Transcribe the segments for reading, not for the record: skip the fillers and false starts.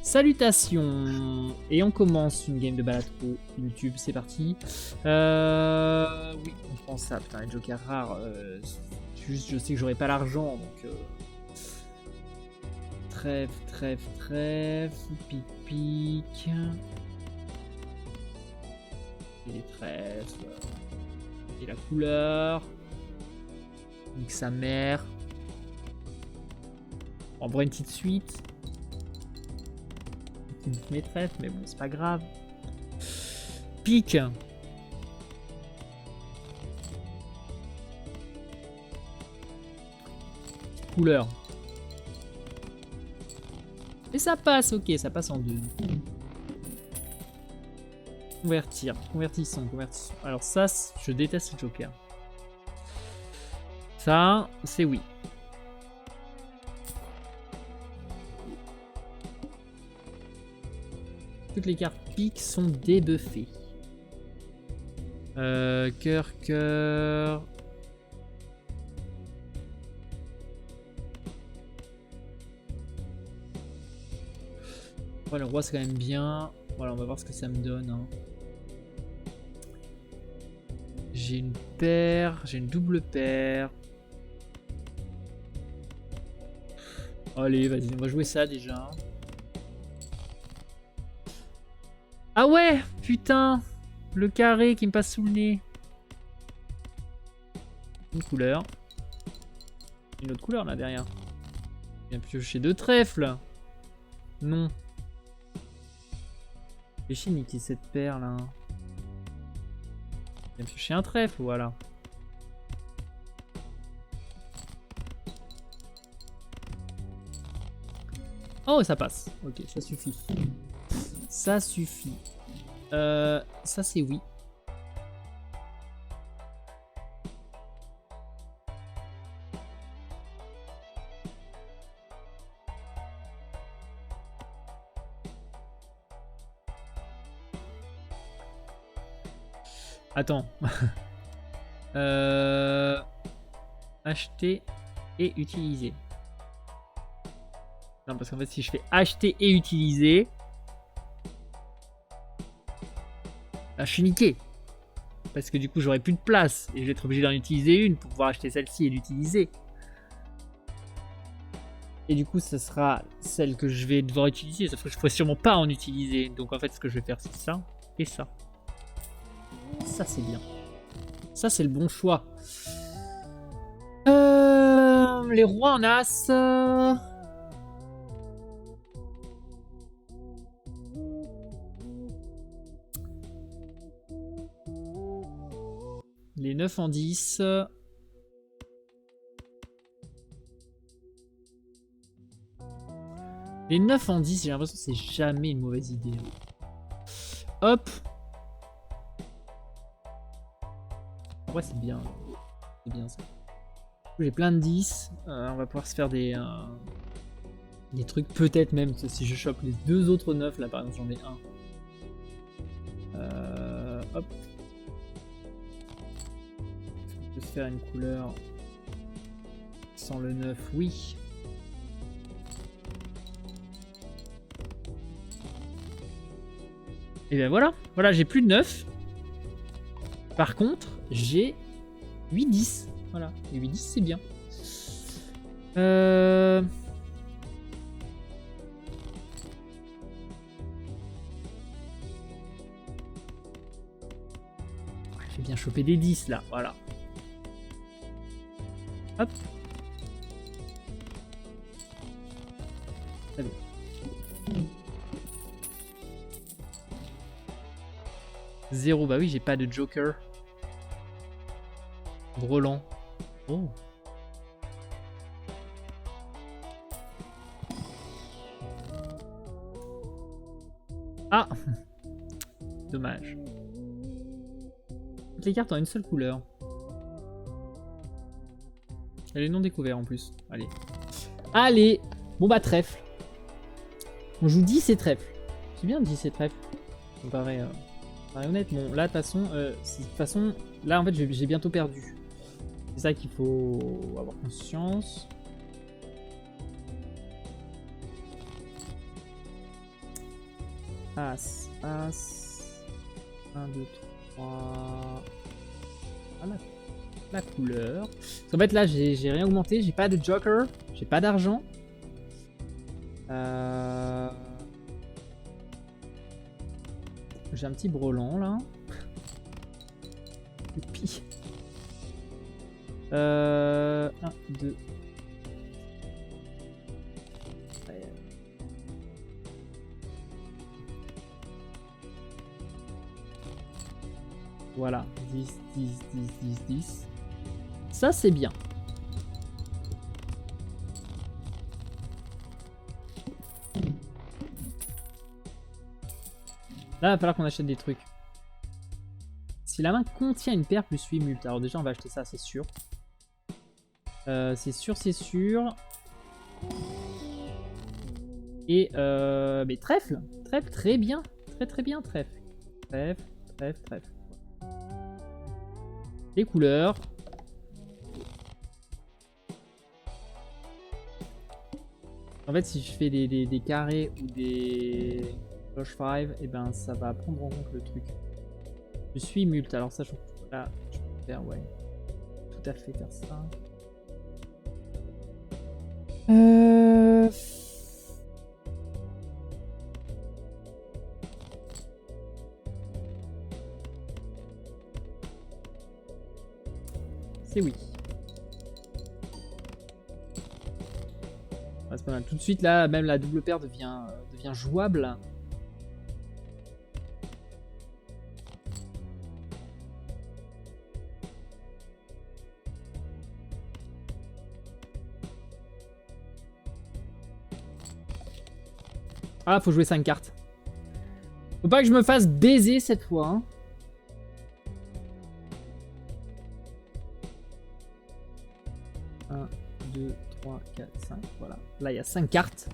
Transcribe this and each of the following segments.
Salutations. Et on commence une game de Balatro YouTube, c'est parti. Oui, on prend ça, putain, les jokers rares. Juste, je sais que j'aurai pas l'argent, donc... Trèfle, pic, pic. Et les trèfles. Et la couleur. Nique sa mère. On prend une petite suite. Mes trèfles, mais bon, c'est pas grave. Pique. Couleur. Et ça passe, ok, ça passe en deux. Convertir, convertissons. Alors ça, je déteste le joker. Ça, c'est oui. Toutes les cartes piques sont débuffées. Cœur. Ouais, le roi c'est quand même bien. Voilà, on va voir ce que ça me donne. Hein. J'ai une paire, j'ai une double paire. Allez, vas-y, on va jouer ça déjà. Ah ouais, putain, le carré qui me passe sous le nez. Une couleur. Une autre couleur là derrière. Je viens piocher deux trèfles. Non. J'ai chier niquer cette paire là. Je viens piocher un trèfle, voilà. Oh, ça passe. Ok, ça suffit. Ça suffit. Ça c'est oui. Attends. Acheter et utiliser. Non, parce qu'en fait, si je fais acheter et utiliser... Là, je suis niqué. Parce que du coup, j'aurai plus de place. Et je vais être obligé d'en utiliser une pour pouvoir acheter celle-ci et l'utiliser. Et du coup, ça sera celle que je vais devoir utiliser. Sauf que je ne pourrai sûrement pas en utiliser. Donc en fait, ce que je vais faire, c'est ça et ça. Ça, c'est bien. Ça, c'est le bon choix. Les rois en as. Les 9 en 10. Les 9 en 10, j'ai l'impression que c'est jamais une mauvaise idée. Hop. Ouais, c'est bien. C'est bien ça. J'ai plein de 10. On va pouvoir se faire des trucs. Peut-être même si je chope les deux autres 9, là par exemple, j'en ai un. Hop. On peut se faire une couleur sans le 9, oui. Et bien voilà. Voilà, j'ai plus de 9. Par contre, j'ai 8-10. Voilà, et 8-10 c'est bien. Je vais bien choper des 10 là, voilà. Hop. Très bien. Zéro, bah oui, j'ai pas de joker. Brelan. Oh. Ah. Dommage. Toutes les cartes ont une seule couleur. Elle est non découverte en plus. Allez. Allez. Bon bah trèfle. On joue 10 et trèfle. C'est bien 10 et trèfle. Ça me paraît honnête. Bon là de toute façon, là en fait j'ai bientôt perdu. C'est ça qu'il faut avoir conscience. As, As. 1, 2, 3. Voilà. La couleur. En fait, là, j'ai rien augmenté. J'ai pas de joker. J'ai pas d'argent. J'ai un petit brelan, là. Youpi. 1, 2. Voilà, 10, 10, 10, 10, 10. Ça, c'est bien. Là, il va falloir qu'on achète des trucs. Si la main contient une paire plus 8 multes, alors déjà, on va acheter ça, c'est sûr. C'est sûr, c'est sûr. Et mais trèfle. Trèfle, très bien. Très très bien, trèfle. Trèfle, trèfle, trèfle. Les couleurs. En fait, si je fais des carrés ou des flush 5, et ben ça va prendre en compte le truc. Je suis multe, alors ça, là, je peux faire, ouais. Tout à fait faire ça. C'est oui. Ouais, c'est pas mal. Tout de suite là, même la double paire devient jouable. Ah, faut jouer 5 cartes. Faut pas que je me fasse baiser cette fois. Hein. Un, 2, 3, 4, 5. Voilà. Là, il y a 5 cartes.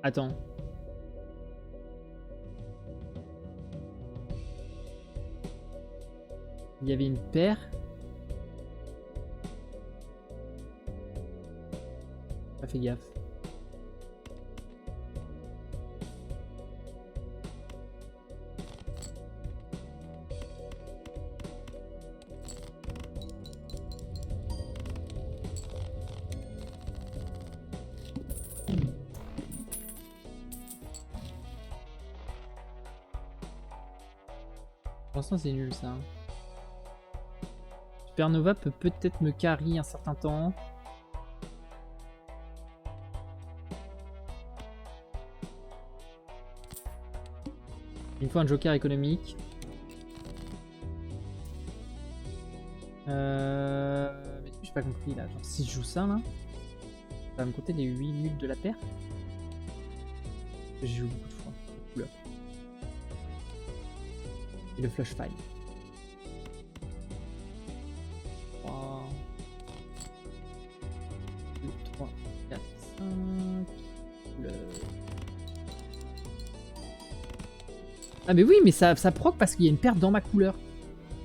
Attends. Il y avait une paire. Pas fait gaffe. Pour l'instant, c'est nul ça. Supernova peut peut-être me carry un certain temps. Il me faut un joker économique. Mais j'ai pas compris là. Genre, si je joue ça là, ça va me compter les 8 multes de la paire. J'ai joué beaucoup de fois. De couleurs. Et le flush 5. 3, 2, 3, 4, 5. Couleurs. Ah mais oui, mais ça proc parce qu'il y a une paire dans ma couleur.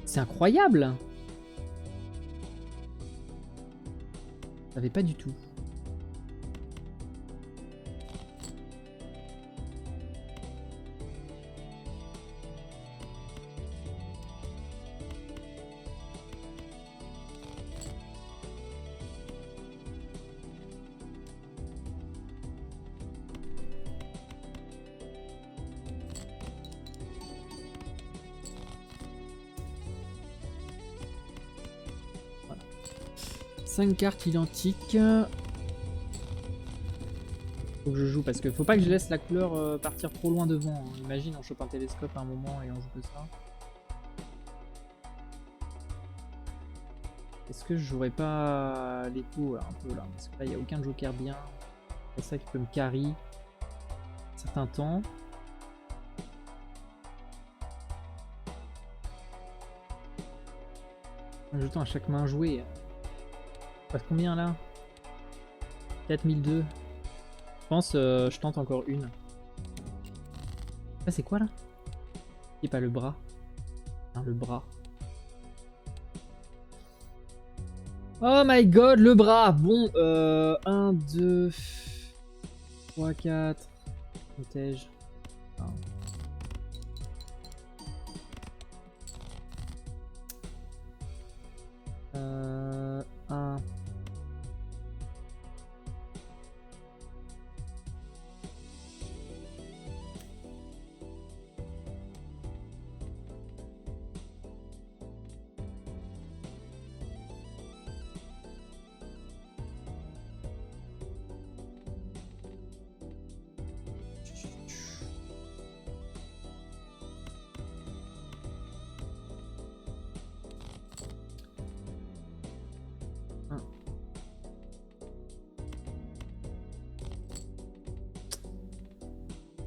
C'est incroyable. Je savais pas du tout. Voilà. 5 cartes identiques. Faut que je joue parce que faut pas que je laisse la couleur partir trop loin devant. Hein. Imagine, on chope un télescope à un moment et on joue que ça. Est-ce que je jouerais pas l'écho un peu là? Parce que là, il n'y a aucun joker bien. C'est ça qui peut me carry un certain temps. En jetant à chaque main jouée. On passe combien là? 4002. Je pense je tente encore une. Ça c'est quoi là? C'est pas le bras. Non, le bras. Oh my god, le bras. Bon, 1, 2... 3, 4. Protège. Ah. Un.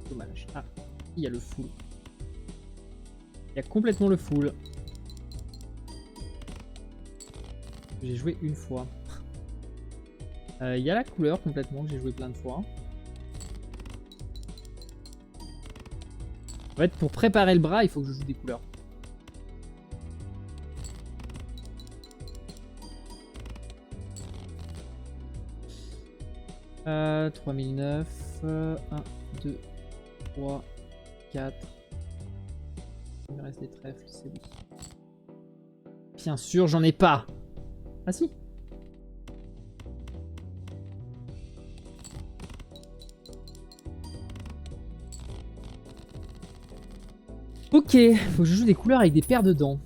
Dommage. Ah, il y a le full. Il y a complètement le full. J'ai joué une fois. Il y a la couleur complètement que j'ai joué plein de fois. En fait, pour préparer le bras, il faut que je joue des couleurs. Euh, 3009. 1, 2, 3, 4. Il me reste des trèfles, c'est oui. Bien sûr, j'en ai pas. Ah si. Ok, faut que je joue des couleurs avec des paires dedans.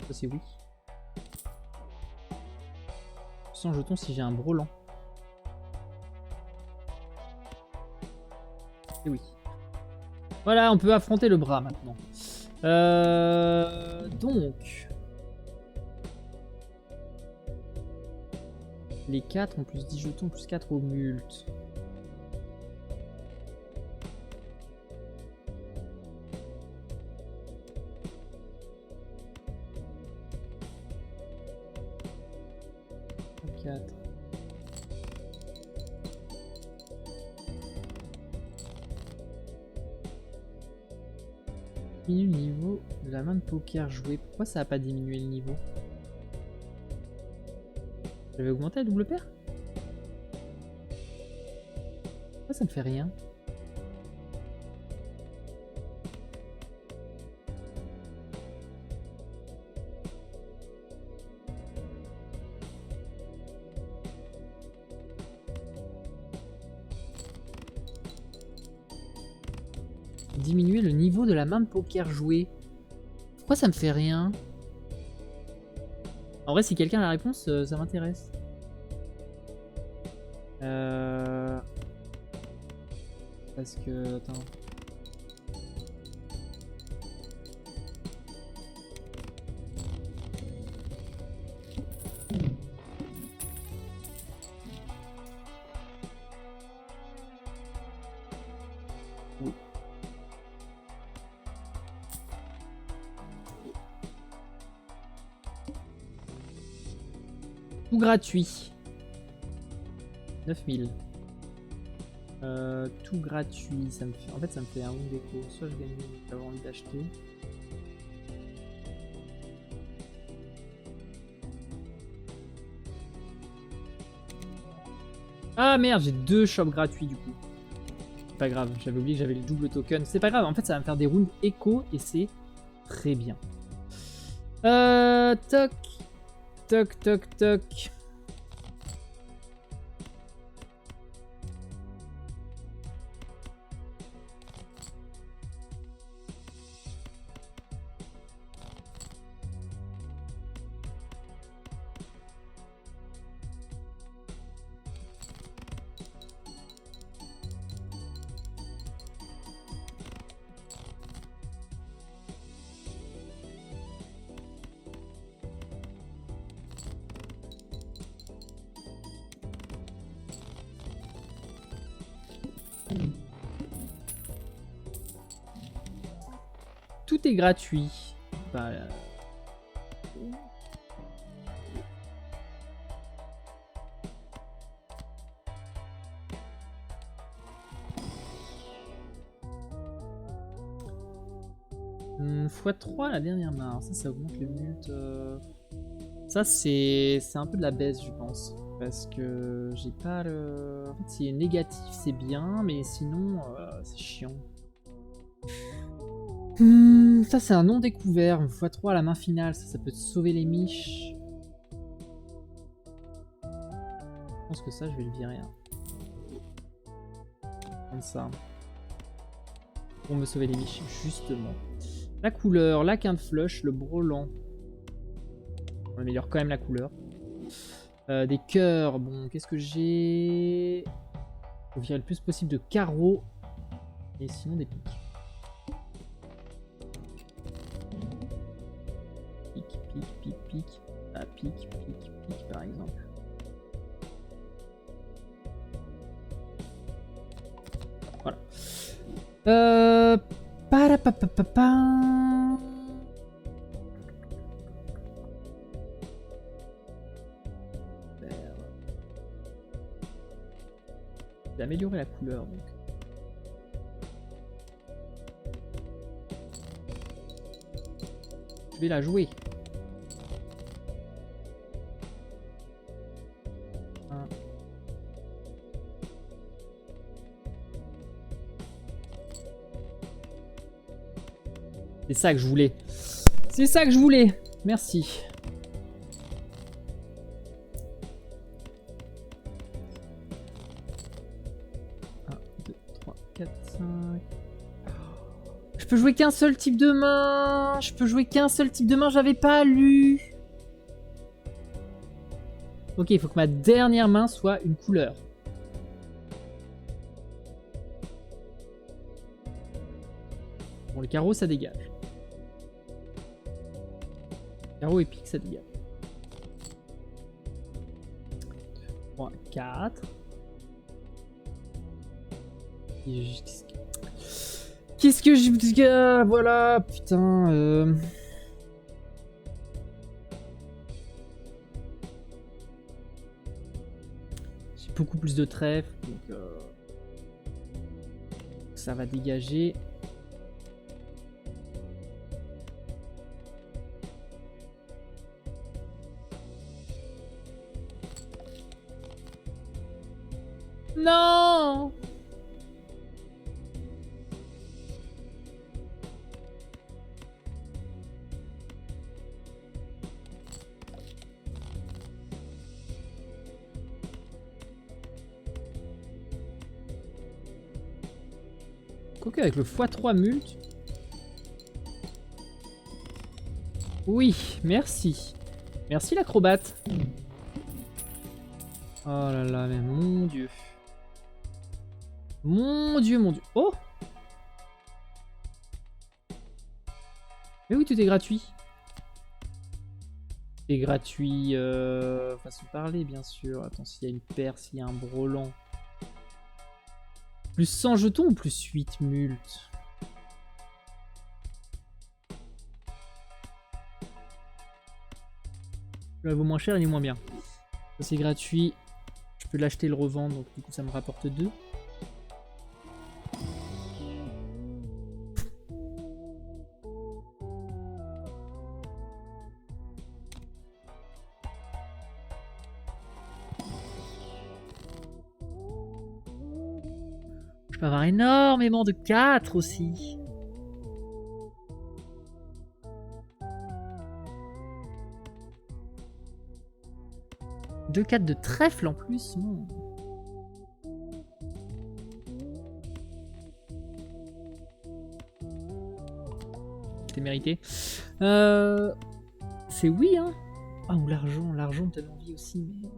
Ça c'est oui. Sans jetons si j'ai un brelan. Et oui. Voilà, on peut affronter le bras maintenant. Donc. Les 4 en plus 10 jetons, plus 4 au mult. Diminue le niveau de la main de poker jouée. Pourquoi ça a pas diminué le niveau? J'avais augmenté la double paire? Pourquoi ça me fait rien? Diminuer le niveau de la main de poker jouée. Pourquoi ça me fait rien? En vrai, si quelqu'un a la réponse, ça m'intéresse. Parce que... Attends. Oui. Tout gratuit. 9000. Tout gratuit, ça me fait... En fait, ça me fait un bon déco. Soit je gagne, j'avais envie d'acheter. Ah merde, j'ai 2 shops gratuits du coup. C'est pas grave, j'avais oublié que j'avais le double token. C'est pas grave, en fait, ça va me faire des rounds écho et c'est très bien. Toc. Toc, toc, toc. Tout est gratuit. Bah, x3 la dernière main. Ça augmente le mult. Ça, c'est un peu de la baisse, je pense. Parce que j'ai pas le... En fait, si c'est négatif, c'est bien, mais sinon, c'est chiant. Ça, c'est un non découvert. x3 à la main finale, ça peut te sauver les miches. Je pense que ça, je vais le virer. Hein. Comme ça. Pour me sauver les miches, justement. La couleur, la quinte flush, le brelan. On améliore quand même la couleur. Des cœurs, bon, qu'est-ce que j'ai? Faut virer le plus possible de carreaux. Et sinon des piques. Pique. Ah, pique, par exemple. Voilà. Parapapapapa. J'ai amélioré la couleur donc. Je vais la jouer. C'est ça que je voulais. C'est ça que je voulais. Merci. Je peux jouer qu'un seul type de main. J'avais pas lu. Ok, il faut que ma dernière main soit une couleur. Bon, le carreau, ça dégage. Carreau épique, ça dégage. 3, 4. Qu'est-ce que je... Voilà, putain. J'ai beaucoup plus de trèfle, donc ça va dégager. Non! Quoique avec le x3 mult. Oui, merci. Merci l'acrobate. Oh là là, mais mon dieu. Mon dieu. Oh! Mais oui, tout est gratuit. C'est gratuit, façon de parler, bien sûr. Attends, s'il y a une paire, s'il y a un brelan. Plus 100 jetons ou plus 8 multes? Là, vaut moins cher, il est moins bien. Ça, c'est gratuit. Je peux l'acheter et le revendre, donc du coup, ça me rapporte 2. Je peux avoir énormément de 4 aussi. Deux 4 de trèfle en plus. C'est mérité. C'est oui, hein. Ah, ou l'argent. L'argent me donne envie aussi, mais...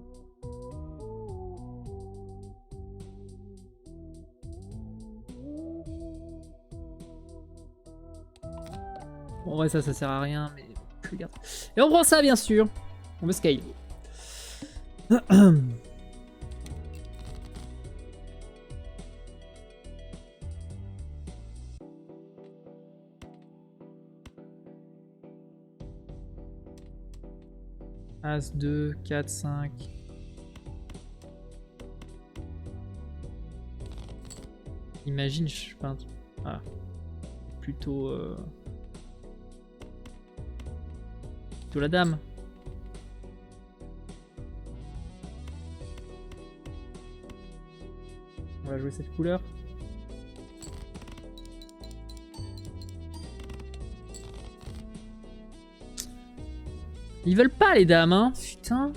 Bon, ouais, ça sert à rien, mais je regarde. Et on prend ça, bien sûr. On veut scale. As 2, 4, 5. Imagine, je peins. Ah. Plutôt la dame. On va jouer cette couleur. Ils veulent pas les dames, hein. Putain.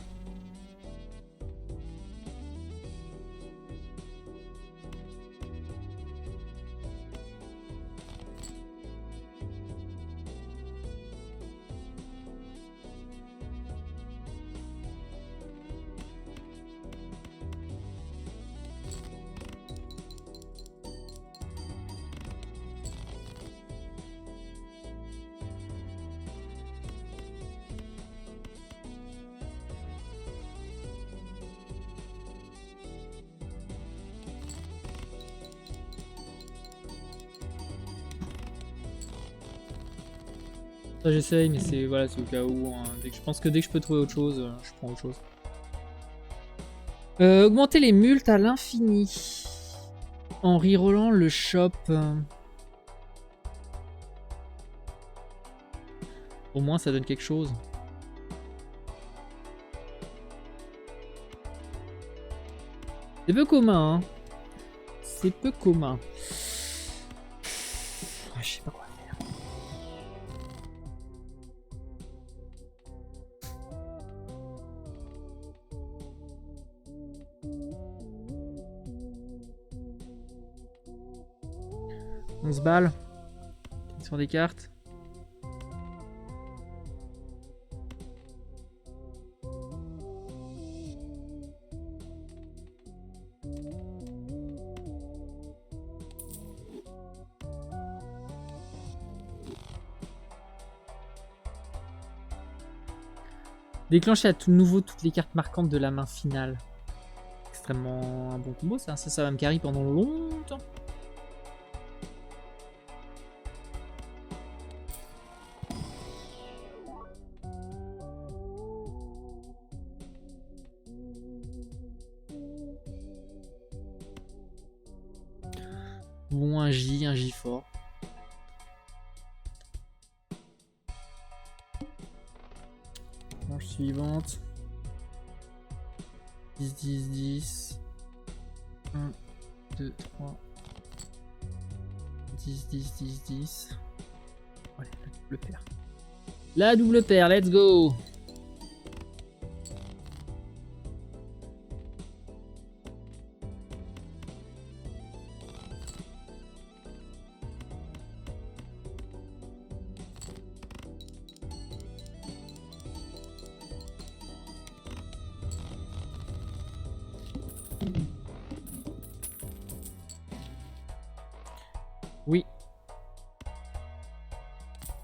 Ça j'essaye, mais c'est voilà, c'est au cas où. Hein. Je pense que dès que je peux trouver autre chose, je prends autre chose. Augmenter les multes à l'infini. En rerollant le shop. Au moins ça donne quelque chose. C'est peu commun, hein. C'est peu commun. Je sais pas quoi faire. On se balle sur des cartes. Déclencher à tout nouveau toutes les cartes marquantes de la main finale. Extrêmement un bon combo ça. Ça va me carry pendant longtemps. Bon, un J fort. Manche suivante. 10, 10, 10. 1, 2, 3. 10, 10, 10, 10. Allez, la double paire. La double paire, let's go! Oui.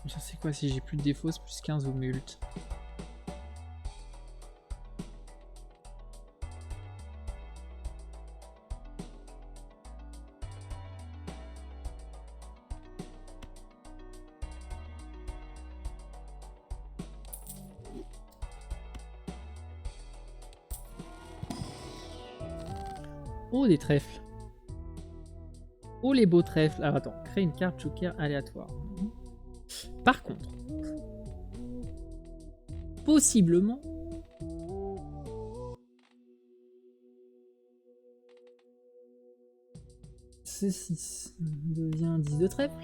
Ça c'est quoi si j'ai plus de défauts, c'est plus 15 au mult. Oh, des trèfles. Oh, les beaux trèfles. Alors attends, créer une carte joker aléatoire. Par contre, possiblement, ceci devient un 10 de trèfle.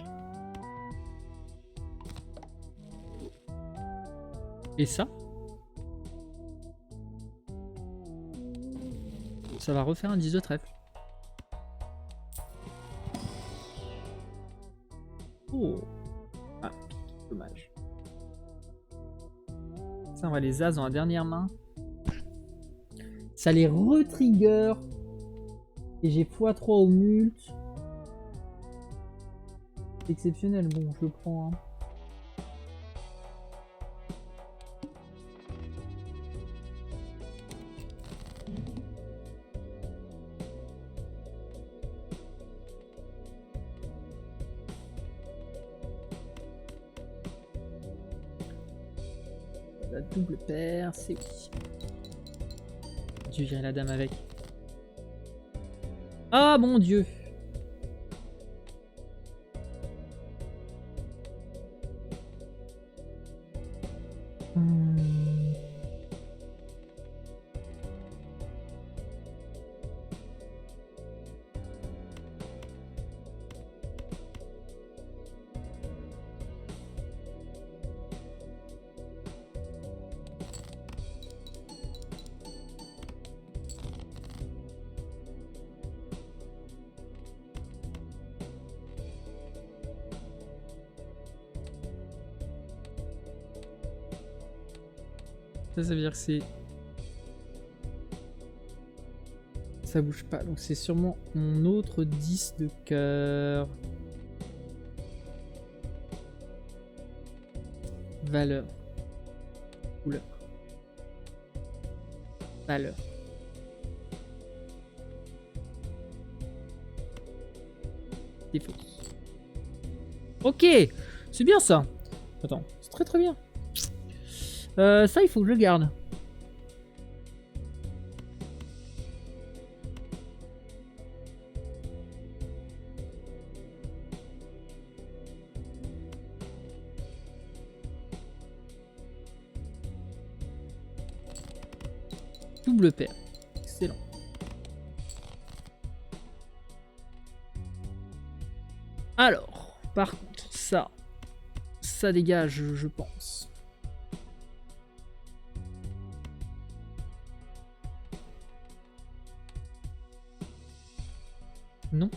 Et ça va refaire un 10 de trèfle. Oh. Ah, dommage. Ça, on va les as dans la dernière main. Ça les retrigger. Et j'ai x3 au mult. C'est exceptionnel, bon, je le prends. Hein. La double paire, c'est oui. Dieu, virer la dame avec. Ah mon Dieu! Ça veut dire que c'est... Ça bouge pas, donc c'est sûrement mon autre 10 de cœur. Valeur. Couleur. Valeur. Défaut. Ok, c'est bien ça. Attends, c'est très très bien. Ça, il faut que je le garde. Double paire. Excellent. Alors, par contre, ça dégage, je pense. Non.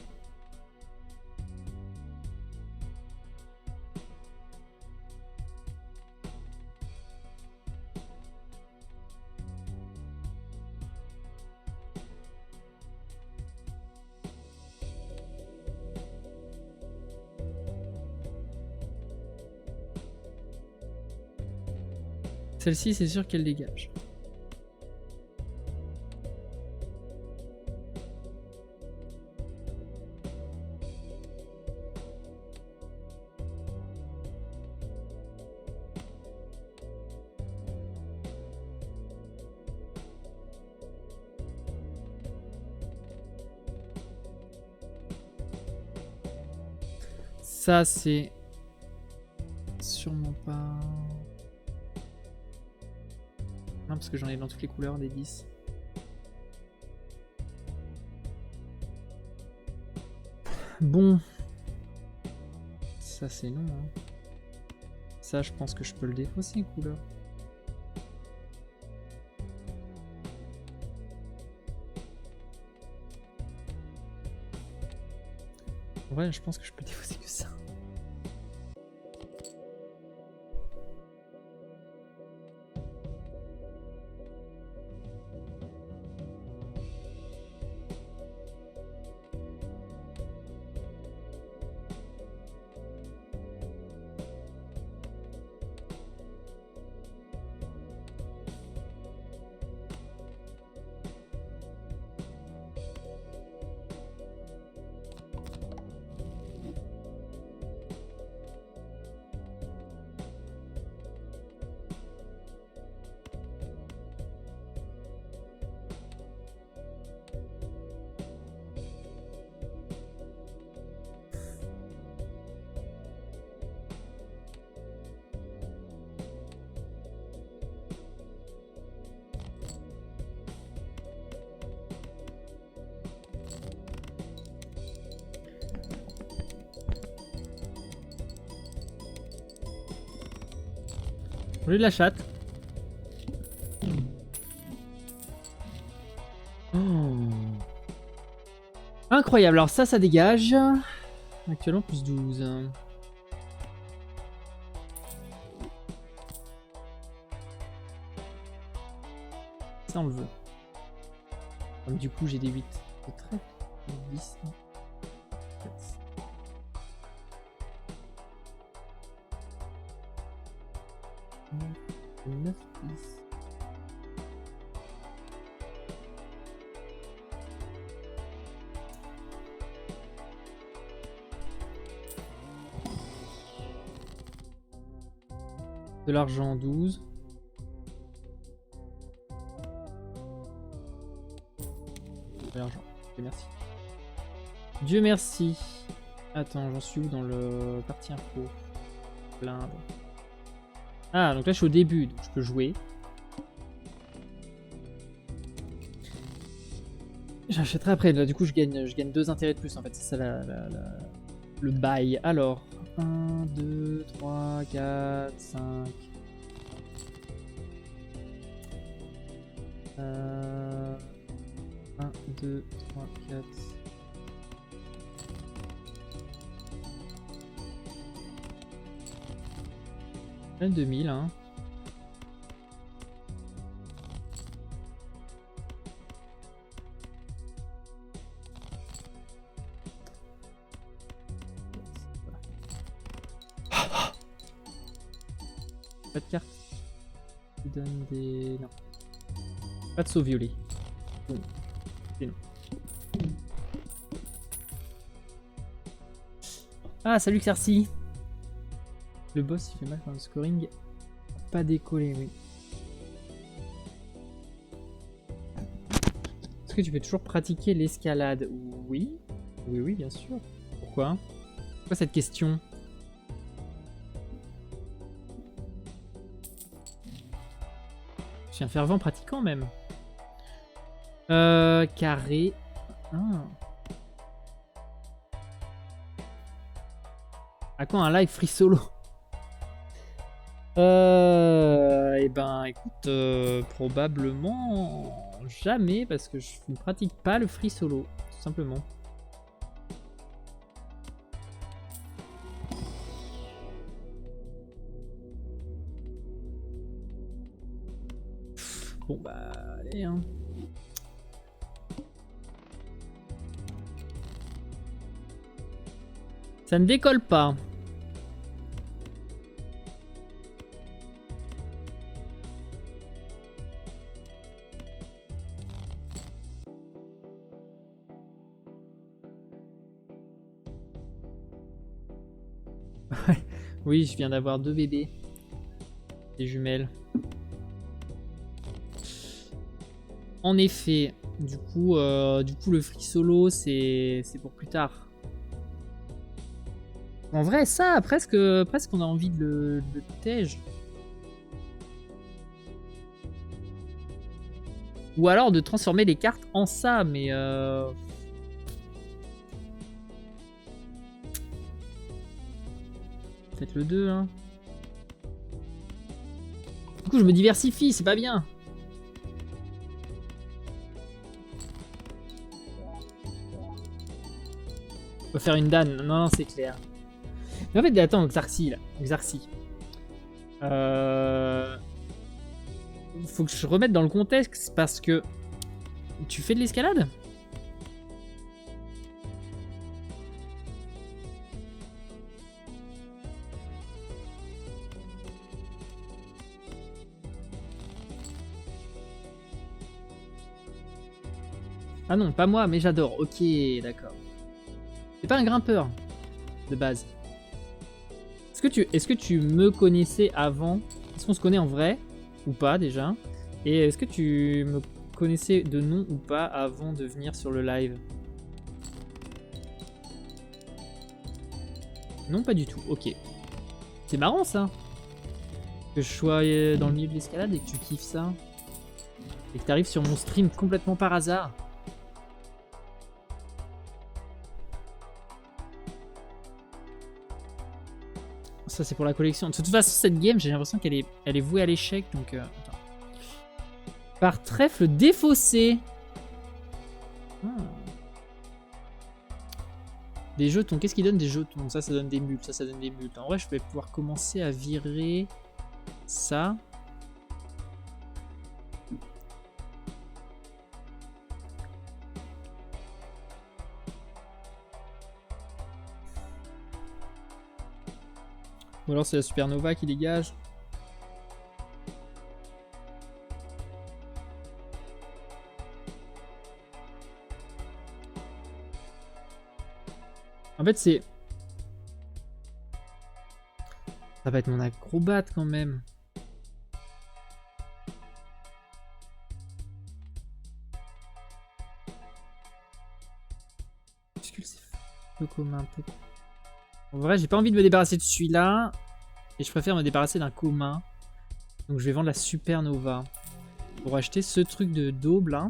Celle-ci, c'est sûr qu'elle dégage. Ça, c'est sûrement pas... Non, parce que j'en ai dans toutes les couleurs, des 10. Bon. Ça, c'est non. Hein. Ça, je pense que je peux le défausser, couleur. En vrai, je pense que je peux défausser que ça. Au lieu de la chatte. Oh. Incroyable, alors ça dégage. Actuellement plus 12. Ça on le veut. Donc, du coup j'ai des 8. C'est très 10. 9, 10. De l'argent 12. De l'argent. Dieu merci. Dieu merci. Attends, j'en suis où dans le partie info? Blinde. Ah, donc là je suis au début, donc je peux jouer. J'achèterai après, là, du coup je gagne 2 intérêts de plus en fait, c'est ça le bail. Alors, 1, 2, 3, 4, 5. 1, 2, 3, 4. Même 2000, hein. Pas de carte qui donne des... Non. Pas de saut violet. Bon. C'est non. Ah, salut Xerxes. Le boss il fait mal quand le scoring pas décollé, oui. Est-ce que tu peux toujours pratiquer l'escalade? Oui. Oui, oui, bien sûr. Pourquoi? Pourquoi cette question? Je suis un fervent pratiquant même. Carré. Ah. À quand un live free solo? Eh ben, écoute, probablement jamais parce que je ne pratique pas le free solo, tout simplement. Bon bah, allez hein. Ça ne décolle pas. Oui, je viens d'avoir 2 bébés. Des jumelles. En effet, du coup le free solo, c'est pour plus tard. En vrai, ça, presque on a envie de le tège. Ou alors de transformer les cartes en ça, mais peut-être le 2, hein. Du coup, je me diversifie, c'est pas bien. On va faire une Dan. Non, c'est clair. Mais en fait, attends, Xarxi, là. Xarxi. Faut que je remette dans le contexte parce que... Tu fais de l'escalade? Ah non, pas moi, mais j'adore. Ok, d'accord. C'est pas un grimpeur de base. Est-ce que tu me connaissais avant? Est-ce qu'on se connaît en vrai ou pas déjà? Et est-ce que tu me connaissais de nom ou pas avant de venir sur le live? Non, pas du tout. Ok. C'est marrant ça. Que je sois dans le milieu de l'escalade et que tu kiffes ça. Et que tu arrives sur mon stream complètement par hasard. Ça c'est pour la collection. De toute façon cette game j'ai l'impression qu'elle est vouée à l'échec donc attends. Par trèfle défaussé. Des jetons, qu'est-ce qui donne des jetons? Ça donne des multes, ça donne des multes. En vrai je vais pouvoir commencer à virer ça. Ou alors c'est la supernova qui dégage. En fait c'est... Ça va être mon acrobate quand même. Puisque c'est peu commun, peu... En vrai, j'ai pas envie de me débarrasser de celui-là. Et je préfère me débarrasser d'un commun. Donc je vais vendre la supernova. Pour acheter ce truc de daube là.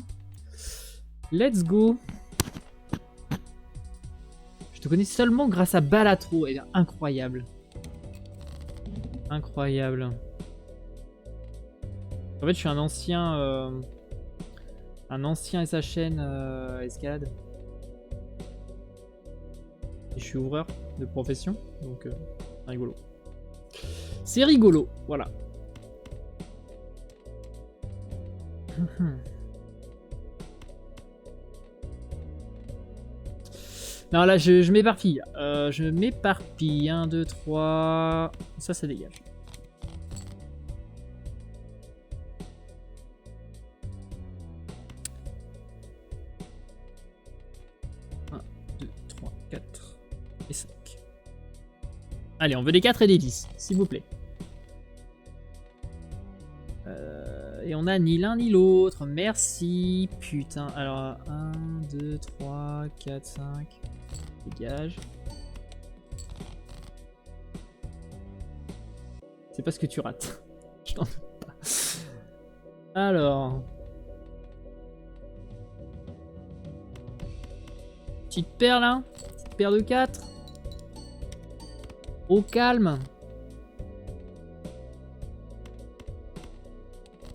Let's go. Je te connais seulement grâce à Balatro. Eh bien, incroyable. Incroyable. En fait, je suis un ancien SHN escalade. Et je suis ouvreur de profession, donc rigolo. C'est rigolo, voilà. Non, là, je m'éparpille. Je m'éparpille. 1, 2, 3... Ça dégage. Allez, on veut des 4 et des 10, s'il vous plaît. Et on a ni l'un ni l'autre. Merci. Putain. Alors, 1, 2, 3, 4, 5. Dégage. C'est pas ce que tu rates. Je t'en doute pas. Alors. Petite paire là. Petite paire de 4. Au calme.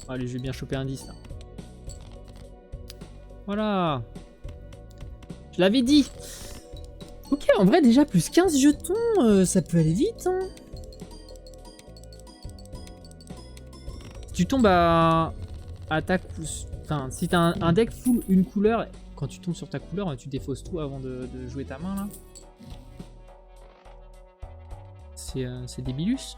Allez, je vais bien choper un 10 là. Voilà. Je l'avais dit. Ok, en vrai, déjà, plus 15 jetons, ça peut aller vite. Hein. Si tu tombes à ta... Enfin, si t'as un deck full une couleur, quand tu tombes sur ta couleur, tu défausses tout avant de jouer ta main, là. C'est débilus.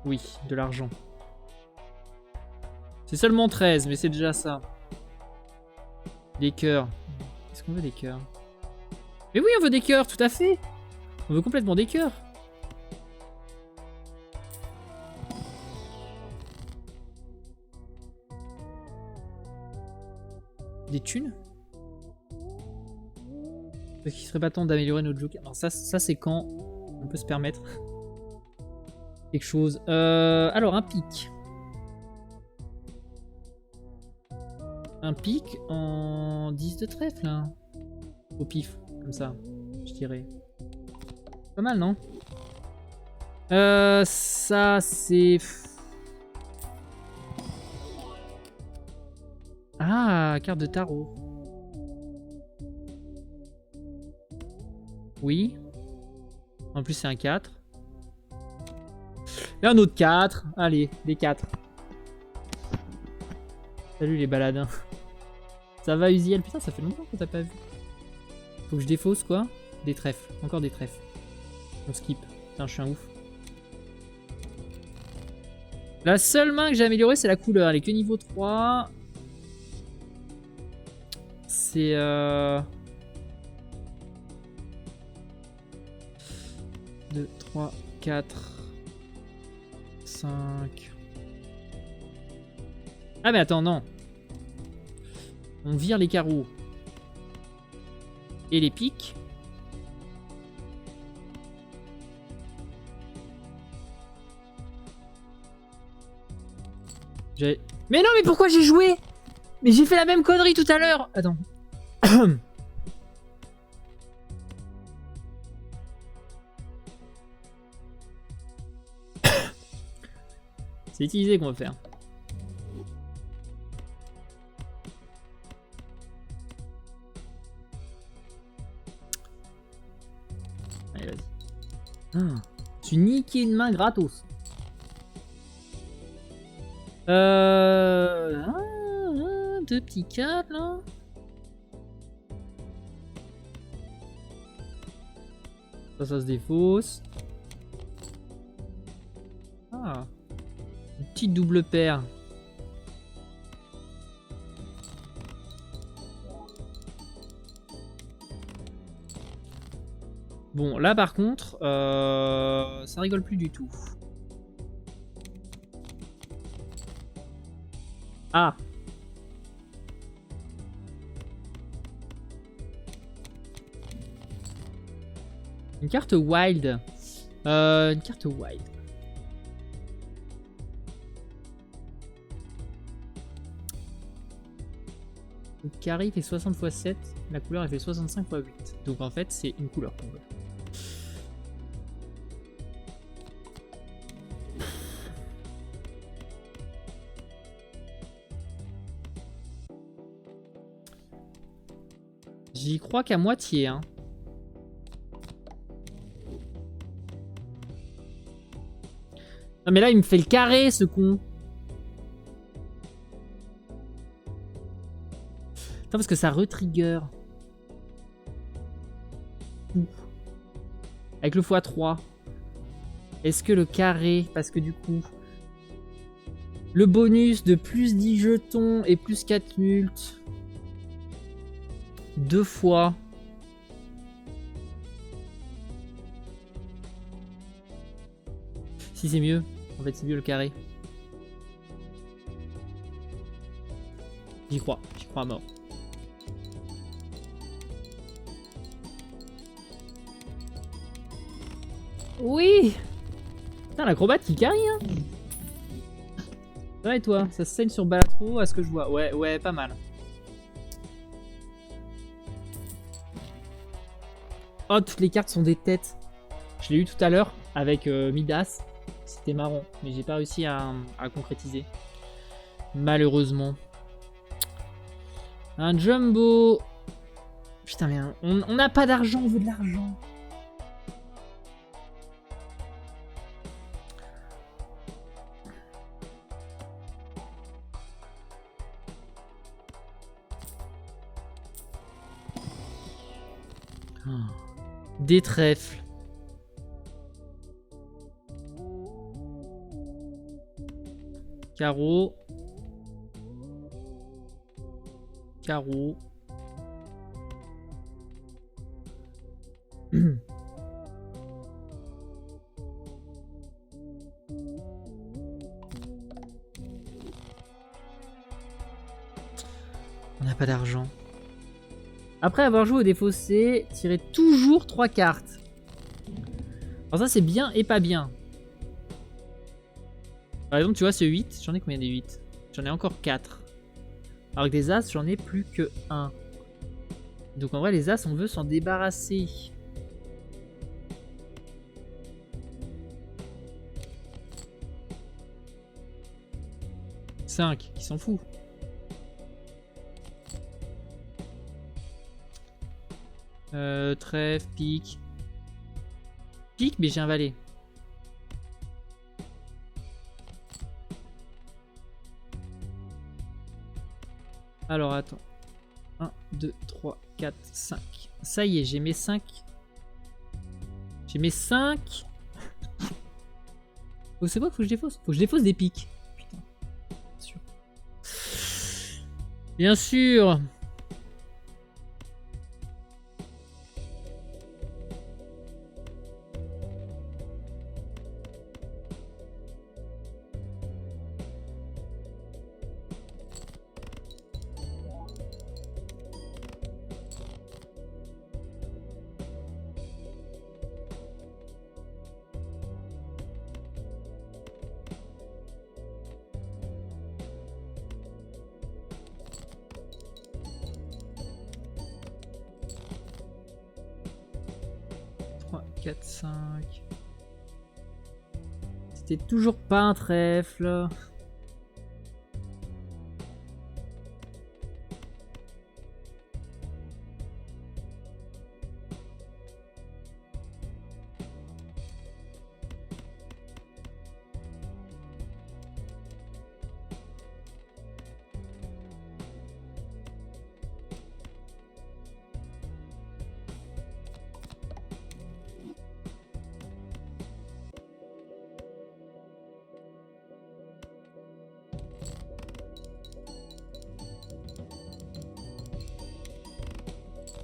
Oui, de l'argent. C'est seulement 13, mais c'est déjà ça. Des cœurs. Est-ce qu'on veut des cœurs? Mais oui, on veut des cœurs, tout à fait. On veut complètement des cœurs. Des thunes? Est-ce qu'il serait pas temps d'améliorer notre joker? Alors ça c'est quand on peut se permettre quelque chose. Alors un pic. Un pic en 10 de trèfle là. Au pif, comme ça, je dirais. Pas mal, non? Ça c'est... Ah, carte de tarot. Oui. En plus c'est un 4. Et un autre 4. Allez, des 4. Salut les baladins. Ça va Uziel? Putain, ça fait longtemps que t'as pas vu. Faut que je défausse quoi? Des trèfles. Encore des trèfles. On skip. Putain, je suis un ouf. La seule main que j'ai améliorée, c'est la couleur. Elle est que niveau 3. C'est... 2, 3, 4, 5... Ah mais attends, non. On vire les carreaux. Et les piques. Mais non, mais pourquoi j'ai joué? Mais j'ai fait la même connerie tout à l'heure. Attends. C'est utilisé qu'on va faire. Allez, vas-y. Ah, tu niqué une main gratos. Deux petits 4 là. Ça se défausse. Ah. Une petite double paire. Bon, là par contre, ça rigole plus du tout. Ah. Une carte wild. Une carte wild. Le carré fait 60 x 7. La couleur elle fait 65 x 8. Donc en fait c'est une couleur qu'on veut. J'y crois qu'à moitié, hein. Non mais là il me fait le carré ce con. Attends parce que ça retrigger. Avec le x3. Est-ce que le carré, parce que du coup... Le bonus de plus 10 jetons et plus 4 multes. 2 fois. Si c'est mieux. En fait, c'est mieux le carré. J'y crois à mort. Oui. Putain, l'acrobate qui carry, hein. Ça va et toi? Ça se saigne sur Balatro à ce que je vois. Ouais, pas mal. Oh, toutes les cartes sont des têtes. Je l'ai eu tout à l'heure avec Midas. C'était marrant, mais j'ai pas réussi à concrétiser. Malheureusement. Un jumbo. Putain, mais on n'a pas d'argent, on veut de l'argent. Des trèfles. Carreau. Carreau. On n'a pas d'argent. Après avoir joué au défaussé, tirez toujours 3 cartes. Alors ça c'est bien et pas bien. Par exemple tu vois ce 8, j'en ai combien des 8? J'en ai encore 4. Alors que des as j'en ai plus que 1. Donc en vrai les as on veut s'en débarrasser. « 5, qui s'en fout. Trèfle, pique. Pique, mais j'ai un valet. Alors attends. 1, 2, 3, 4, 5. Ça y est, j'ai mes 5. J'ai mes 5. Oh, c'est quoi qu'il faut que je défausse? Faut que je défausse des piques. Putain. Bien sûr. Bien sûr. « 4, 5... » C'était toujours pas un trèfle.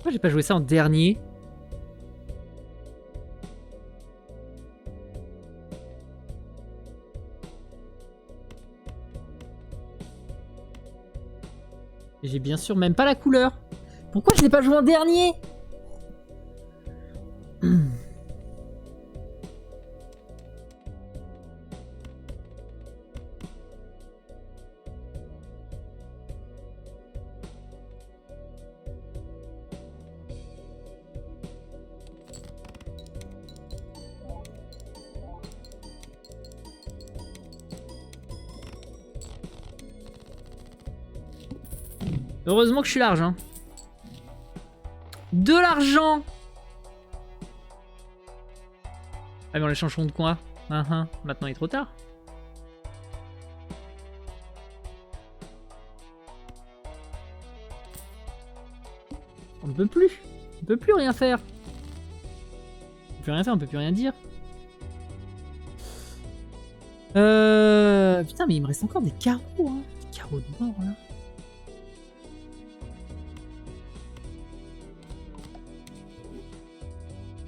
Pourquoi j'ai pas joué ça en dernier? J'ai bien sûr même pas la couleur. Pourquoi je l'ai pas joué en dernier? Heureusement que je suis large, hein. De l'argent. Ah mais on les changeront de coin. Maintenant il est trop tard. On ne peut plus. On ne peut plus rien faire. On peut plus rien faire, on peut plus rien dire. Putain mais il me reste encore des carreaux, hein. Des carreaux de mort là.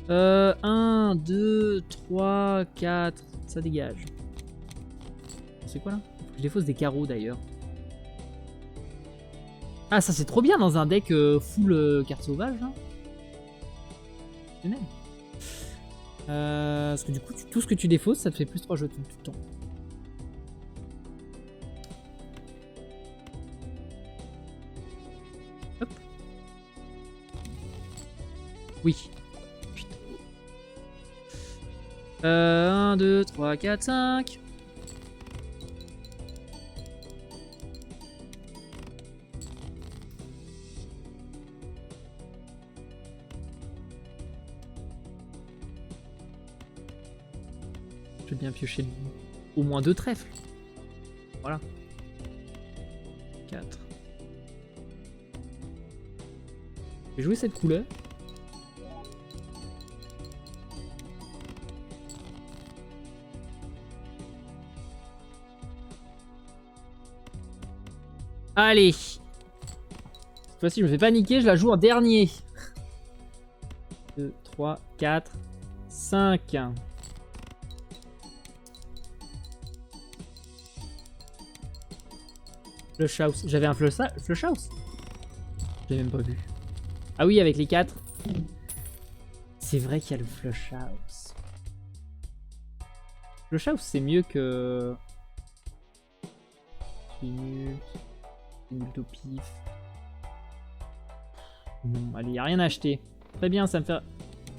Euh, 1, 2, 3, 4, ça dégage. C'est quoi là? Je défausse des carreaux d'ailleurs. Ah, ça c'est trop bien dans un deck full carte sauvage là. Parce que du coup, tout ce que tu défausses, ça te fait plus 3 jetons tout le temps. Hop. Oui. Putain. 1, 2, 3, 4, 5. Je vais bien piocher au moins 2 trèfles. Voilà. 4. Je vais jouer cette couleur. Allez. Cette fois-ci, je me fais paniquer, je la joue en dernier. 2, 3, 4, 5. Flush house. J'avais un flush house. J'ai même pas vu. Ah oui, avec les 4. C'est vrai qu'il y a le flush house. Flush house, c'est mieux que... Je suis nul. Nul au pif. Non, allez, y a rien à acheter. Très bien, ça me fait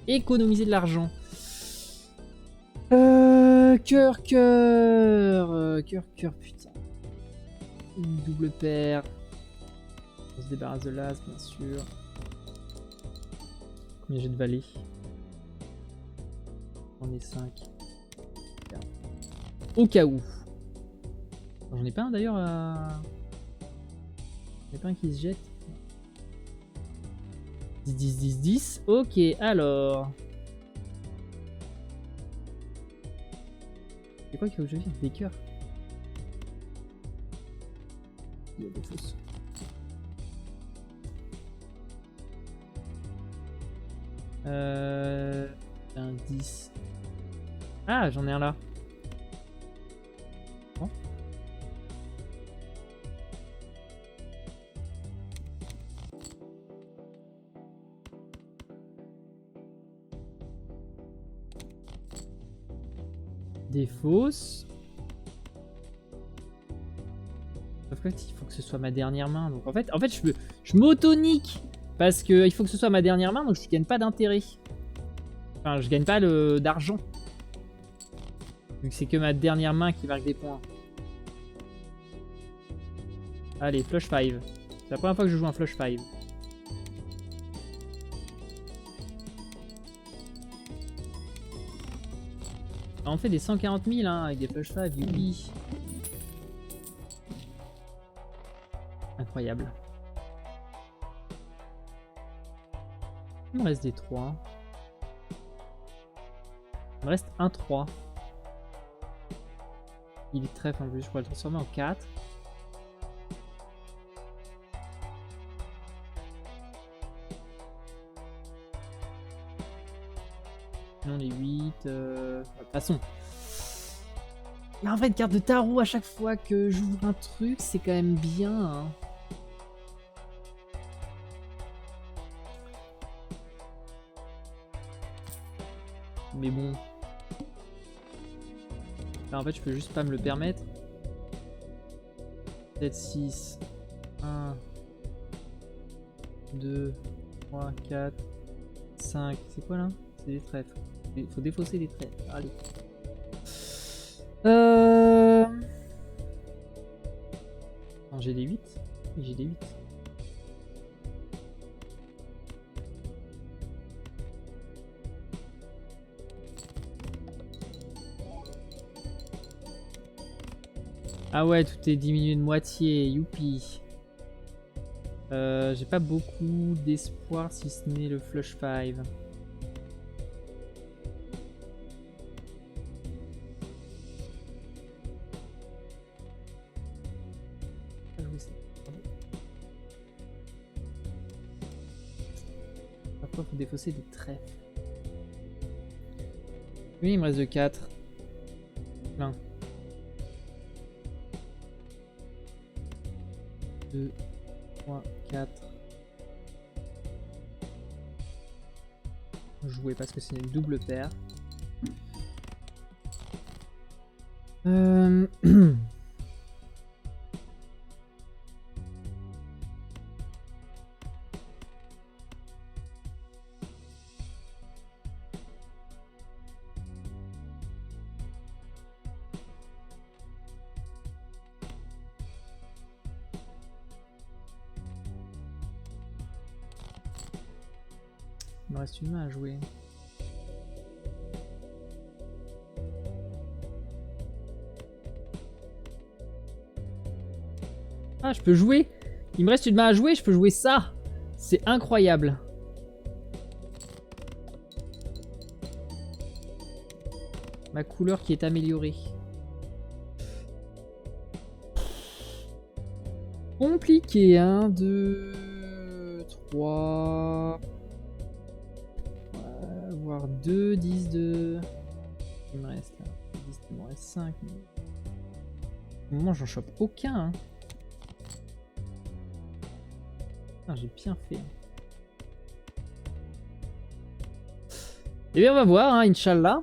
économiser de l'argent. Cœur, putain. Une double paire. On se débarrasse de l'as, bien sûr. Combien j'ai de valets? On est 5. Au cas où. J'en ai pas un d'ailleurs à... J'en ai pas un qui se jette. 10, 10, 10, 10. Ok, alors. C'est quoi qu'il faut que je vire? Des cœurs. Il y a des fausses. Un 10. Ah, j'en ai un là. Bon. Des fausses. Sauf que il faut que ce soit ma dernière main. Donc en fait je m'auto-nique parce que il faut que ce soit ma dernière main, donc je gagne pas d'intérêt. Enfin, je gagne pas d'argent. Vu que c'est que ma dernière main qui marque des points. Allez, flush 5. C'est la première fois que je joue un flush 5. On fait des 140 000 hein, avec des flush 5, youpi. Incroyable. Il me reste des 3. Il me reste un 3. Il est trèfle en plus, je pourrais le transformer en 4. Non, les 8. De toute façon. Mais en vrai, une carte de tarot à chaque fois que j'ouvre un truc, c'est quand même bien. Hein. Mais bon. Là, en fait, je peux juste pas me le permettre. Peut-être 6. 1. 2. 3. 4. 5. C'est quoi là? C'est des trèfles. Il faut défausser les trèfles. Allez. Non, j'ai des 8. J'ai des 8. Ah ouais, tout est diminué de moitié, youpi. J'ai pas beaucoup d'espoir si ce n'est le flush 5. Parfois, faut défausser des trèfles. Oui, il me reste de 4. Plein. 2, 3, 4. Jouer parce que c'est une double paire. Il me reste une main à jouer. Ah, je peux jouer. Il me reste une main à jouer, je peux jouer ça. C'est incroyable. Ma couleur qui est améliorée. Compliqué. 1, 2, 3... voire 2, 10 de... Il me reste là. 10, il me reste 5. Au moment, j'en chope aucun. Hein. Ah, j'ai bien fait. Eh bien, on va voir, hein, Inch'Allah.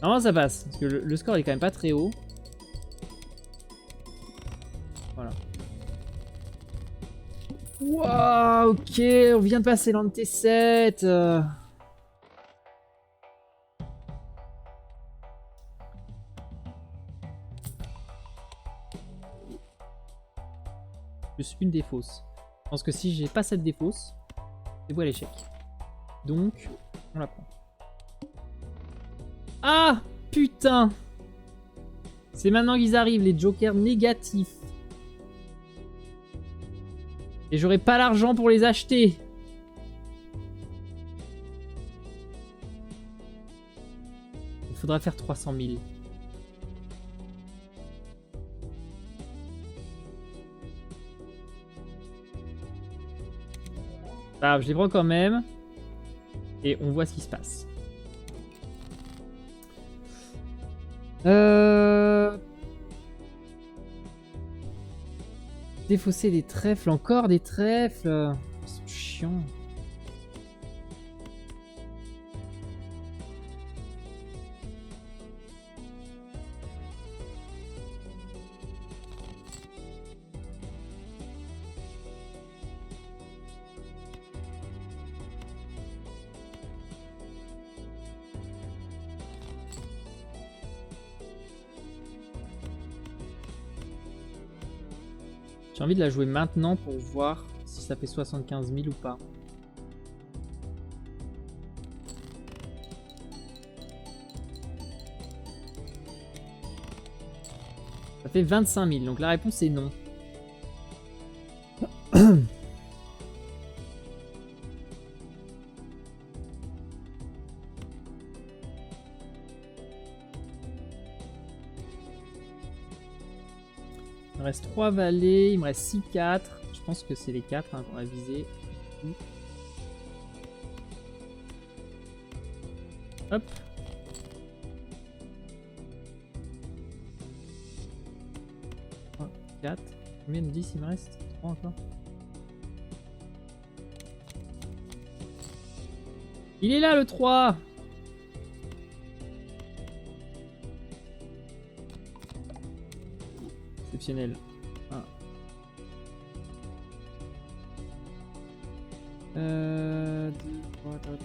Non, ça passe. Parce que le score est quand même pas très haut. Voilà. Waouh, ok, on vient de passer l'ante 7. Plus une défausse. Je pense que si j'ai pas cette défausse, c'est bon à l'échec. Donc, on la prend. Ah, putain! C'est maintenant qu'ils arrivent, les jokers négatifs. Et j'aurai pas l'argent pour les acheter. Il faudra faire 300 000. Ah, je les prends quand même. Et on voit ce qui se passe. Défausser des trèfles, encore des trèfles. C'est chiant. J'ai envie de la jouer maintenant pour voir si ça fait 75 000 ou pas. Ça fait 25 000, donc la réponse est non. Il me reste 3 valets, il me reste 6 4. Je pense que c'est les 4 hein, qu'on va viser. Hop. Oh, 4. Combien de 10 il me reste? 3 encore. Il est là le 3. Exceptionnel. Ah. 2, 3, 4.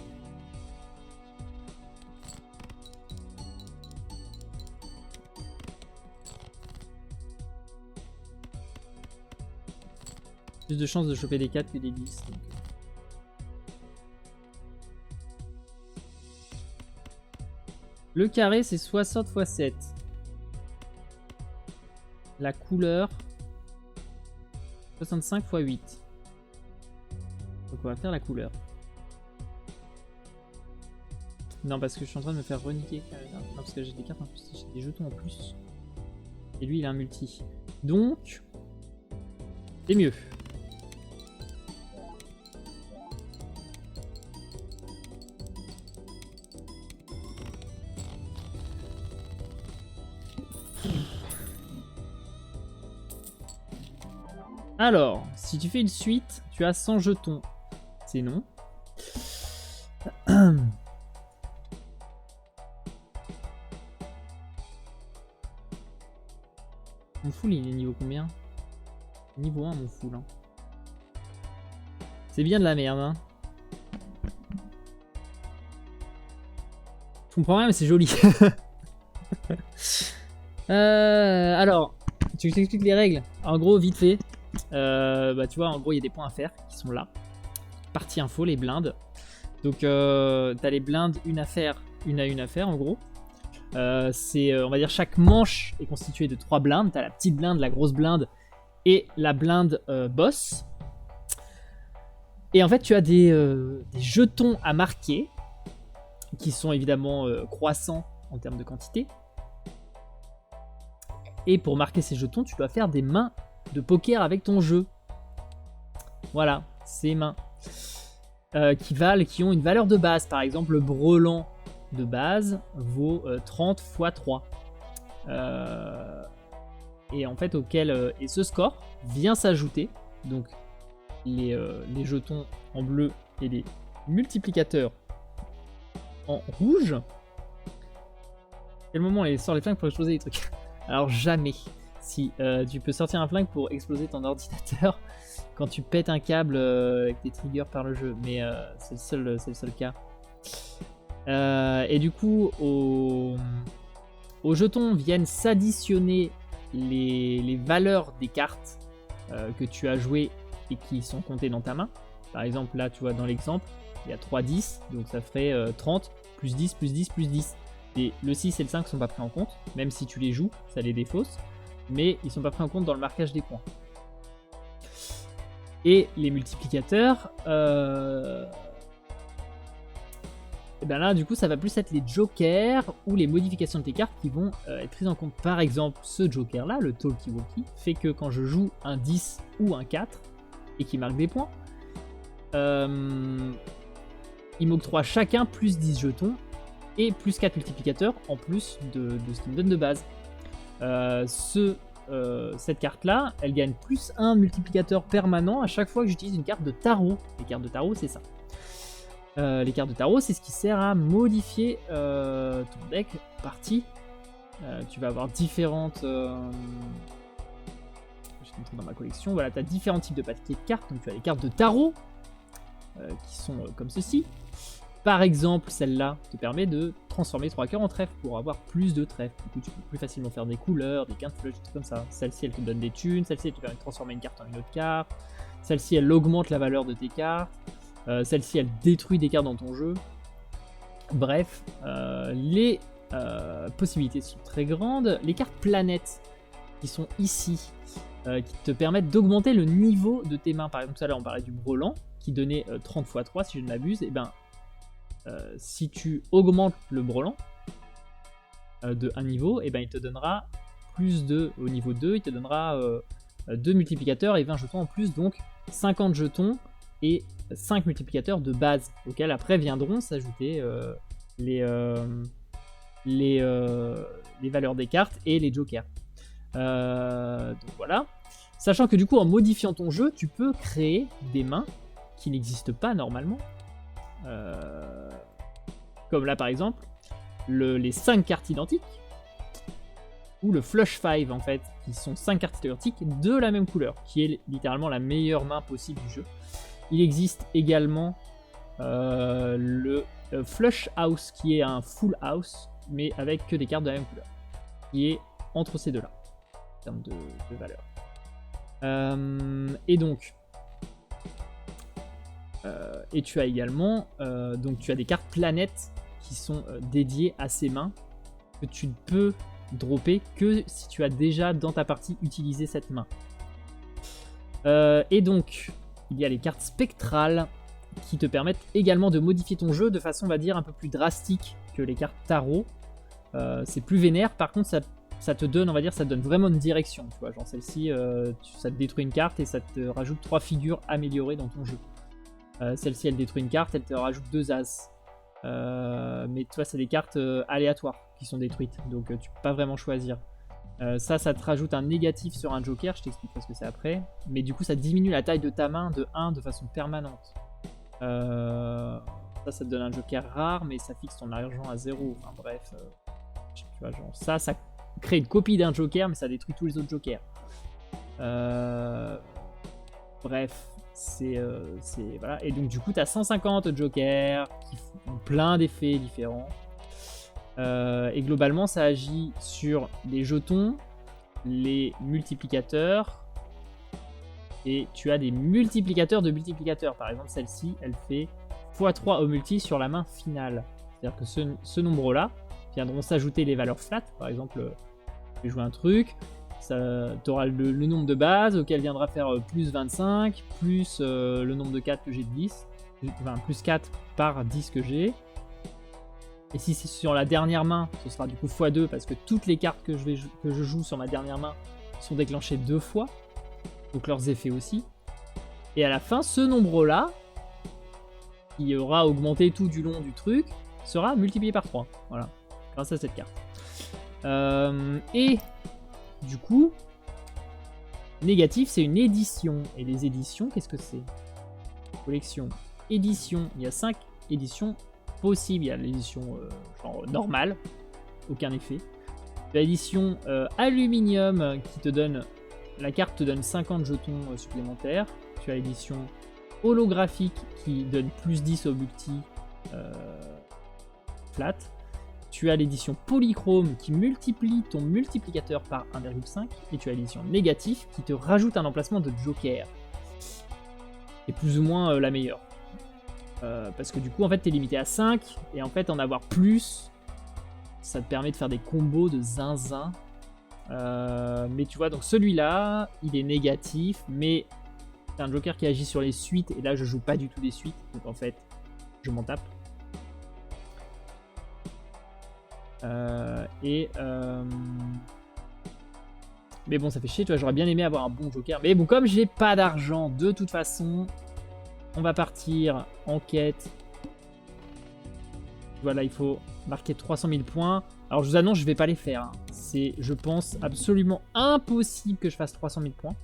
Plus de chances de choper des 4 que des 10. Donc. Le carré c'est 60 x 7. La couleur 65 x 8. Donc on va faire la couleur. Non parce que je suis en train de me faire reniquer. Non parce que j'ai des cartes en plus, j'ai des jetons en plus. Et lui il a un multi. Donc c'est mieux. Alors, si tu fais une suite, tu as 100 jetons. C'est non. Mon full, il est niveau combien? Niveau 1, mon full. Hein. C'est bien de la merde. Hein. Je comprends rien, mais c'est joli. Alors, tu t'expliques les règles. En gros, vite fait. Bah, tu vois, en gros, il y a des points à faire qui sont là. Partie info, les blindes. Donc, t'as les blindes, une à une à faire, en gros. On va dire, chaque manche est constituée de 3 blindes. T'as la petite blinde, la grosse blinde et la blinde boss. Et en fait, tu as des jetons à marquer qui sont évidemment croissants en termes de quantité. Et pour marquer ces jetons, tu dois faire des mains de poker avec ton jeu. Voilà, ces mains qui ont une valeur de base. Par exemple, le brelan de base vaut 30 x 3. Et en fait, et ce score vient s'ajouter donc les jetons en bleu et les multiplicateurs en rouge. Quel moment il sort les flingues pour exploser les trucs? Alors jamais. Si tu peux sortir un flingue pour exploser ton ordinateur quand tu pètes un câble avec des triggers par le jeu, mais c'est le seul cas. Et du coup, aux jetons viennent s'additionner les valeurs des cartes que tu as jouées et qui sont comptées dans ta main. Par exemple, là, tu vois, dans l'exemple, il y a 3 10, donc ça ferait 30, plus 10, plus 10, plus 10. Et le 6 et le 5 sont pas pris en compte, même si tu les joues, ça les défausse, mais ils sont pas pris en compte dans le marquage des points. Et les multiplicateurs, et ben là, du coup, ça va plus être les jokers ou les modifications de tes cartes qui vont être prises en compte. Par exemple, ce joker-là, le talkie-walkie, fait que quand je joue un 10 ou un 4 et qui marque des points, il m'octroie chacun plus 10 jetons et plus 4 multiplicateurs en plus de ce qu'il me donne de base. Cette carte-là, elle gagne plus 1 multiplicateur permanent à chaque fois que j'utilise une carte de tarot. Les cartes de tarot, c'est ça. Les cartes de tarot, c'est ce qui sert à modifier ton deck partie. Tu vas avoir différentes... Je vais montrer dans ma collection. Voilà, tu as différents types de paquets de cartes. Donc tu as les cartes de tarot qui sont comme ceci. Par exemple, celle-là te permet de transformer 3 cœurs en trèfle pour avoir plus de trèfles. Du coup, tu peux plus facilement faire des couleurs, des quintes flush, des trucs comme ça. Celle-ci, elle te donne des thunes. Celle-ci, elle te permet de transformer une carte en une autre carte. Celle-ci, elle augmente la valeur de tes cartes. Celle-ci, elle détruit des cartes dans ton jeu. Bref, les possibilités sont très grandes. Les cartes planètes qui sont ici, qui te permettent d'augmenter le niveau de tes mains. Par exemple, tout à l'heure, on parlait du brelan qui donnait 30 x 3, si je ne m'abuse. Et ben, si tu augmentes le brelan de un niveau, et ben il te donnera plus de, au niveau 2, il te donnera 2 multiplicateurs et 20 jetons en plus, donc 50 jetons et 5 multiplicateurs de base, auxquels après viendront s'ajouter les valeurs des cartes et les jokers. Donc voilà. Sachant que du coup, en modifiant ton jeu, tu peux créer des mains qui n'existent pas normalement. Comme là par exemple, les 5 cartes identiques, ou le Flush 5 en fait, qui sont 5 cartes identiques de la même couleur, qui est littéralement la meilleure main possible du jeu. Il existe également le Flush House, qui est un Full House, mais avec que des cartes de la même couleur, qui est entre ces deux-là, en termes de valeur. Et donc, et tu as également, donc tu as des cartes planètes qui sont dédiées à ces mains, que tu ne peux dropper que si tu as déjà dans ta partie utilisé cette main. Et donc, il y a les cartes spectrales qui te permettent également de modifier ton jeu de façon, on va dire, un peu plus drastique que les cartes tarot. C'est plus vénère, par contre, ça te donne, on va dire, ça te donne vraiment une direction. Tu vois, genre celle-ci, ça te détruit une carte et ça te rajoute 3 figures améliorées dans ton jeu. Celle-ci, elle détruit une carte, elle te rajoute 2 as. Mais tu vois, c'est des cartes aléatoires qui sont détruites, donc tu peux pas vraiment choisir. Ça te rajoute un négatif sur un joker, je t'expliquerai ce que c'est après. Mais du coup, ça diminue la taille de ta main de 1 de façon permanente. Ça te donne un joker rare, mais ça fixe ton argent à 0. Enfin bref, tu vois, genre ça crée une copie d'un joker, mais ça détruit tous les autres jokers. Bref, c'est voilà. Et donc du coup, tu as 150 jokers qui font plein d'effets différents. Et globalement, ça agit sur les jetons, les multiplicateurs, et tu as des multiplicateurs de multiplicateurs. Par exemple, celle-ci, elle fait x3 au multi sur la main finale. C'est-à-dire que ce nombre-là viendront s'ajouter les valeurs flat. Par exemple, je vais jouer un truc, tu auras le nombre de base auquel viendra faire plus 25, plus le nombre de 4 que j'ai de 10, enfin plus 4 par 10 que j'ai. Et si c'est sur la dernière main, ce sera du coup x2 parce que toutes les cartes que je joue sur ma dernière main sont déclenchées 2 fois. Donc leurs effets aussi. Et à la fin, ce nombre-là, qui aura augmenté tout du long du truc, sera multiplié par 3. Voilà, grâce à cette carte. Et du coup, négatif, c'est une édition. Et les éditions, qu'est-ce que c'est? Collection. Édition, il y a 5 éditions possible. Il y a l'édition genre normale, aucun effet. L'édition aluminium qui te donne, la carte te donne 50 jetons supplémentaires. Tu as l'édition holographique qui donne plus 10 au multi flat. Tu as l'édition polychrome qui multiplie ton multiplicateur par 1,5. Et tu as l'édition négatif qui te rajoute un emplacement de joker. C'est plus ou moins la meilleure. Parce que du coup en fait t'es limité à 5 et en fait en avoir plus ça te permet de faire des combos de zinzin. Mais tu vois, donc celui-là il est négatif, mais c'est un joker qui agit sur les suites et là je joue pas du tout des suites, donc en fait je m'en tape. Mais bon, ça fait chier, tu vois, j'aurais bien aimé avoir un bon joker, mais bon, comme j'ai pas d'argent de toute façon, on va partir en quête. Voilà, il faut marquer 300 000 points. Alors je vous annonce, je vais pas les faire. Hein. C'est, je pense, absolument impossible que je fasse 300 000 points.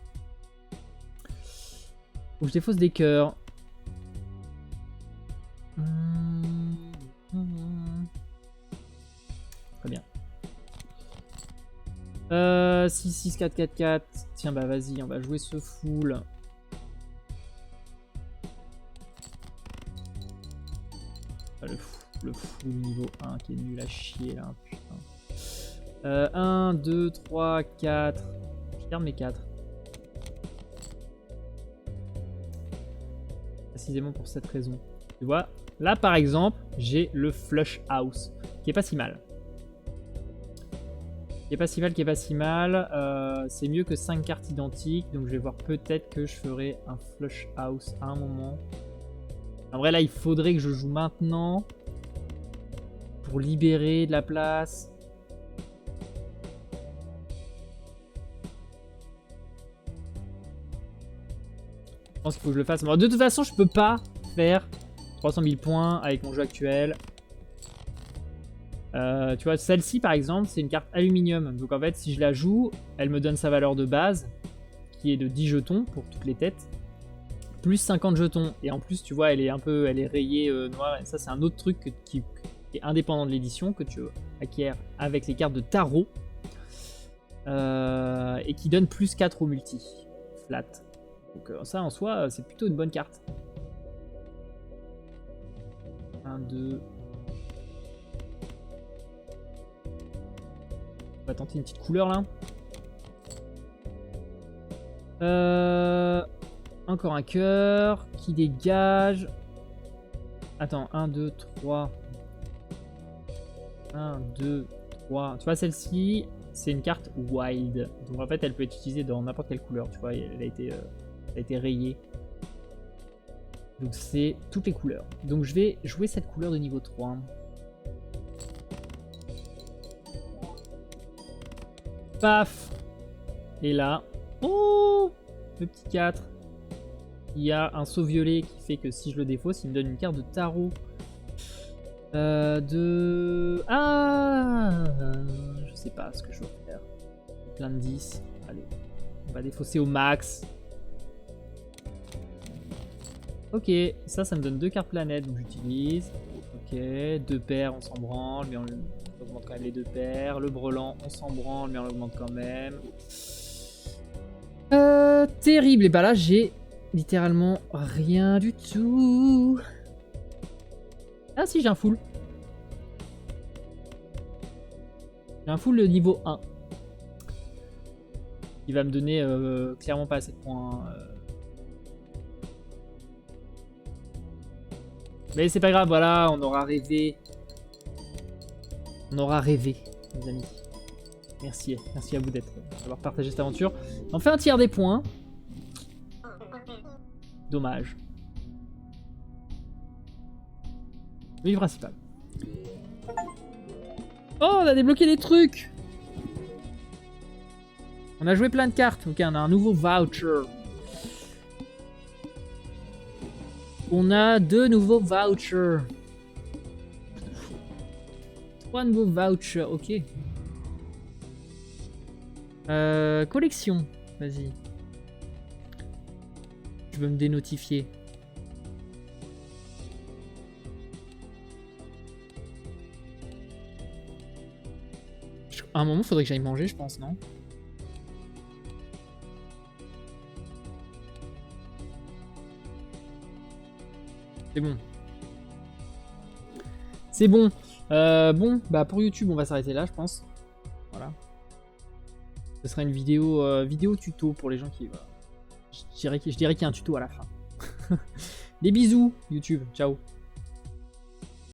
Faut que je défausse des cœurs. Très bien. 6, 6, 4, 4, 4. Tiens, bah vas-y, on va jouer ce full. Le full niveau 1 qui est nul à chier là, putain. 1, 2, 3, 4. Je garde mes 4. Précisément pour cette raison. Tu vois, là par exemple, j'ai le Flush House, qui est pas si mal. Qui est pas si mal. C'est mieux que 5 cartes identiques, donc je vais voir peut-être que je ferai un Flush House à un moment. En vrai là, il faudrait que je joue maintenant pour libérer de la place. Je pense qu'il faut que je le fasse. Bon, de toute façon, je peux pas faire 300 000 points avec mon jeu actuel. Tu vois, celle-ci par exemple, c'est une carte aluminium. Donc en fait, si je la joue, elle me donne sa valeur de base, qui est de 10 jetons pour toutes les têtes, plus 50 jetons. Et en plus, tu vois, elle est rayée noire. Et ça, c'est un autre truc qui est indépendant de l'édition, que tu acquiers avec les cartes de tarot. Et qui donne plus 4 au multi. Flat. Donc ça, en soi, c'est plutôt une bonne carte. 1, 2... On va tenter une petite couleur là. Encore un cœur qui dégage. Attends, 1, 2, 3. 1, 2, 3. Tu vois, celle-ci, c'est une carte wild. Donc en fait, elle peut être utilisée dans n'importe quelle couleur. Tu vois, elle a été rayée. Donc c'est toutes les couleurs. Donc je vais jouer cette couleur de niveau 3. Paf. Et là, oh, le petit 4. Il y a un saut violet qui fait que si je le défausse, il me donne une carte de tarot. Ah, je sais pas ce que je veux faire. plein de 10. Allez, on va défausser au max. Ok, ça me donne 2 cartes planètes, donc j'utilise. Ok, 2 paires, on s'en branle, mais on augmente quand même les 2 paires. Le brelan, on s'en branle, mais on l'augmente quand même. Terrible. Et bah là, j'ai littéralement rien du tout. Ah si, j'ai un full. J'ai un full niveau 1. Il va me donner clairement pas assez de points. Mais c'est pas grave, voilà, on aura rêvé. On aura rêvé, mes amis. Merci à vous d'avoir partagé cette aventure. On fait un tiers des points. Dommage. Le livre principal. Oh, on a débloqué des trucs. On a joué plein de cartes. Ok, on a un nouveau voucher. On a 2 nouveaux vouchers. 3 nouveaux vouchers, ok. Collection, vas-y. Je veux me dénotifier. À un moment, faudrait que j'aille manger, je pense, non? C'est bon. C'est bon. Bon, bah pour YouTube, on va s'arrêter là, je pense. Voilà. Ce sera une vidéo, vidéo tuto pour les gens qui... Je dirais qu'il y a un tuto à la fin. Des bisous, YouTube. Ciao.